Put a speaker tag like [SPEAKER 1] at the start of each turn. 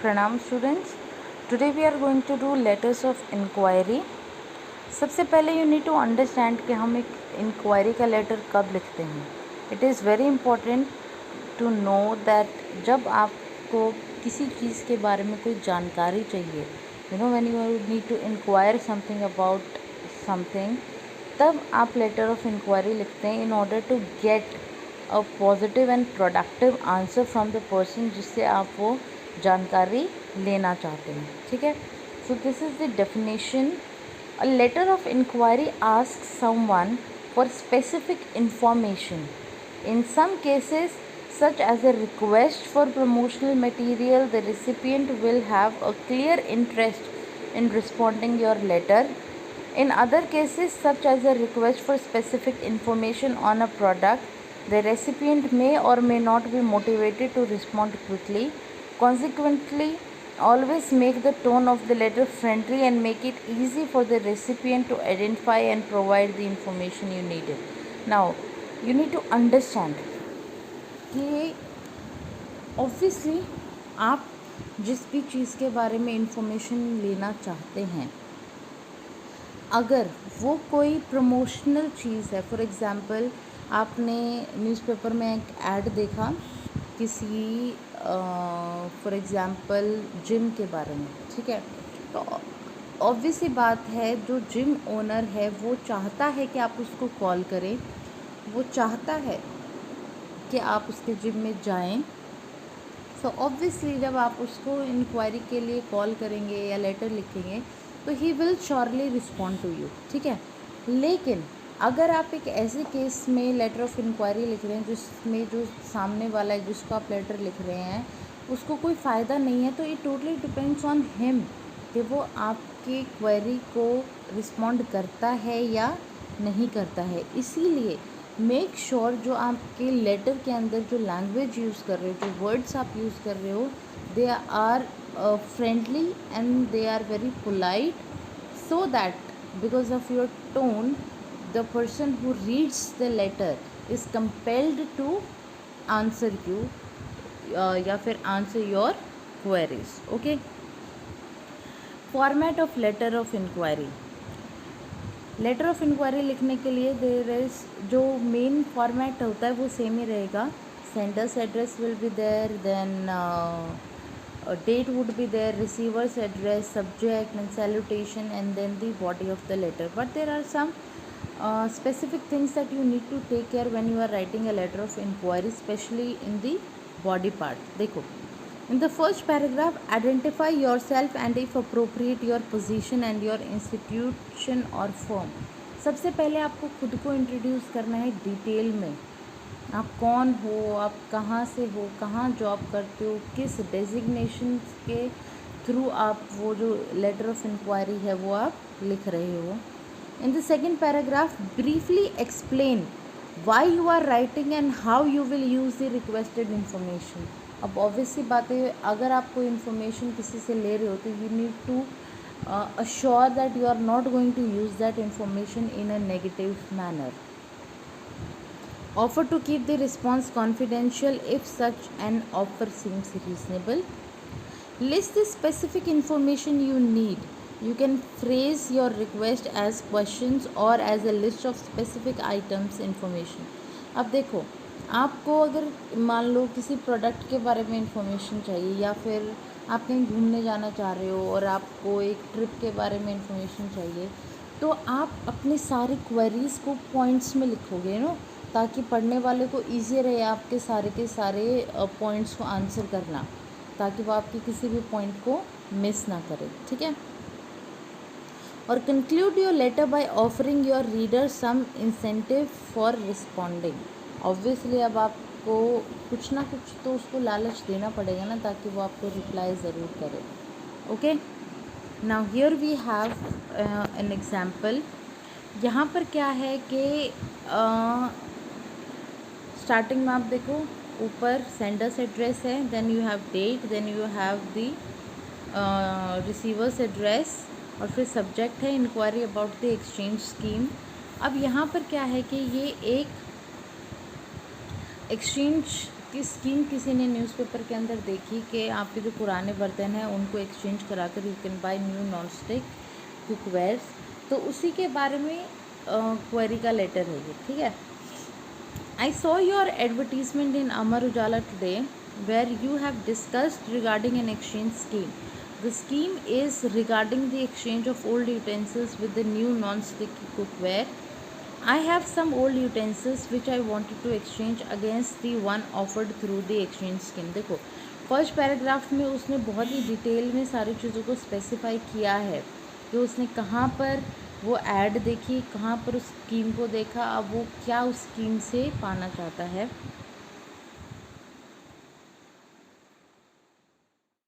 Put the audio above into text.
[SPEAKER 1] प्रणाम students, today we are going to do letters of inquiry. सबसे पहले you need to understand कि हम एक इंक्वायरी का लेटर कब लिखते हैं। It is very important to know that जब आपको किसी चीज़ के बारे में कोई जानकारी चाहिए, you know when you need to inquire something about something, तब आप लेटर ऑफ इंक्वायरी लिखते हैं in order to get a positive and productive answer from the person जिससे आप वो जानकारी लेना चाहते हैं। ठीक है, so this is the definition. A letter of inquiry ask someone for specific information in some cases such as a request for promotional material. The recipient will have a clear interest in responding your letter. In other cases, such as a request for specific information on a product, the recipient may or may not be motivated to respond quickly. Consequently, always make the tone of the letter friendly and make it easy for the recipient to identify and provide the information you needed. Now, you need to understand कि obviously आप जिस भी चीज़ के बारे में information लेना चाहते हैं, अगर वो कोई प्रमोशनल चीज़ है, फॉर एग्ज़ाम्पल आपने न्यूज़पेपर में एक ऐड देखा किसी फॉर एग्ज़ाम्पल जिम के बारे में, ठीक है, तो ऑब्वियसली बात है जो जिम ओनर है वो चाहता है कि आप उसको कॉल करें, वो चाहता है कि आप उसके जिम में जाएं। सो ऑब्वियसली जब आप उसको इंक्वायरी के लिए कॉल करेंगे या लेटर लिखेंगे तो he will surely respond to you. ठीक है, लेकिन अगर आप एक ऐसे केस में लेटर ऑफ इंक्वायरी लिख रहे हैं जिसमें जो सामने वाला है जिसको आप लेटर लिख रहे हैं उसको कोई फ़ायदा नहीं है, तो it totally depends on him कि वो आपकी क्वेरी को रिस्पॉन्ड करता है या नहीं करता है। इसीलिए मेक श्योर जो आपके लेटर के अंदर जो लैंग्वेज यूज़ कर रहे हो, जो वर्ड्स आप यूज़ कर रहे हो, they are friendly and they are very polite, so that because of your tone the person who reads the letter is compelled to answer you या फिर answer your queries. Okay, format of letter of inquiry. Letter of inquiry लिखने के लिए there is जो main format होता है वो same ही रहेगा। Sender's address will be there, then date would be there, receiver's address, subject and salutation, and then the body of the letter. But there are some specific things that you need to take care when you are writing a letter of inquiry, especially in the body part. देखो, in the first paragraph, identify yourself and if appropriate your position and your institution or firm. सबसे पहले आपको खुद को introduce करना है detail में। आप कौन हो, आप कहाँ से हो, कहाँ जॉब करते हो, किस डेजिग्नेशन के थ्रू आप वो जो लेटर ऑफ इंक्वायरी है वो आप लिख रहे हो। In the second paragraph, briefly explain why you are writing and how you will use the requested information. अब ऑब्वियसली बात है, अगर आप कोई इन्फॉर्मेशन किसी से ले रहे हो तो you need to assure that you are not going to use that information in a negative manner. Offer to keep the response confidential if such an offer seems reasonable. List the specific information you need. You can phrase your request as questions or as a list of specific items information. अब देखो, आपको अगर मान लो किसी product के बारे में information चाहिए या फिर आप कहीं घूमने जाना चाह रहे हो और आपको एक ट्रिप के बारे में इंफॉर्मेशन चाहिए, तो आप अपनी सारी क्वेरीज़ को पॉइंट्स में लिखोगे नो, ताकि पढ़ने वाले को ईजी रहे आपके सारे के सारे पॉइंट्स को आंसर करना, ताकि वो आपके किसी भी पॉइंट को मिस ना करे। ठीक है, और conclude your letter by offering your reader some incentive for responding. Obviously अब आपको कुछ ना कुछ तो उसको लालच देना पड़ेगा ना, ताकि वो आपको रिप्लाई ज़रूर करे। Okay, now here we have an example. यहाँ पर क्या है कि स्टार्टिंग में आप देखो, ऊपर सेंडर्स एड्रेस है, then you have date, then you have the receiver's address, और फिर सब्जेक्ट है inquiry about the exchange scheme. अब यहाँ पर क्या है कि ये एक एक्सचेंज कि स्कीम किसी ने न्यूज़पेपर के अंदर देखी कि आपके जो पुराने बर्तन हैं उनको एक्सचेंज करा कर you can buy new non stick cookwares, तो उसी के बारे में क्वेरी का लेटर है ये, ठीक है। I saw your advertisement in Amar Ujala today where you have discussed regarding an exchange scheme. The scheme is regarding the exchange of old utensils with the new non-sticky cookware. I have some old utensils which I wanted to exchange against the one offered through the exchange scheme. देखो first paragraph में उसने बहुत ही detail में सारी चीज़ों को specify किया है कि उसने कहाँ पर वो ऐड देखी, कहाँ पर उस स्कीम को देखा, अब वो क्या उस स्कीम से पाना चाहता है।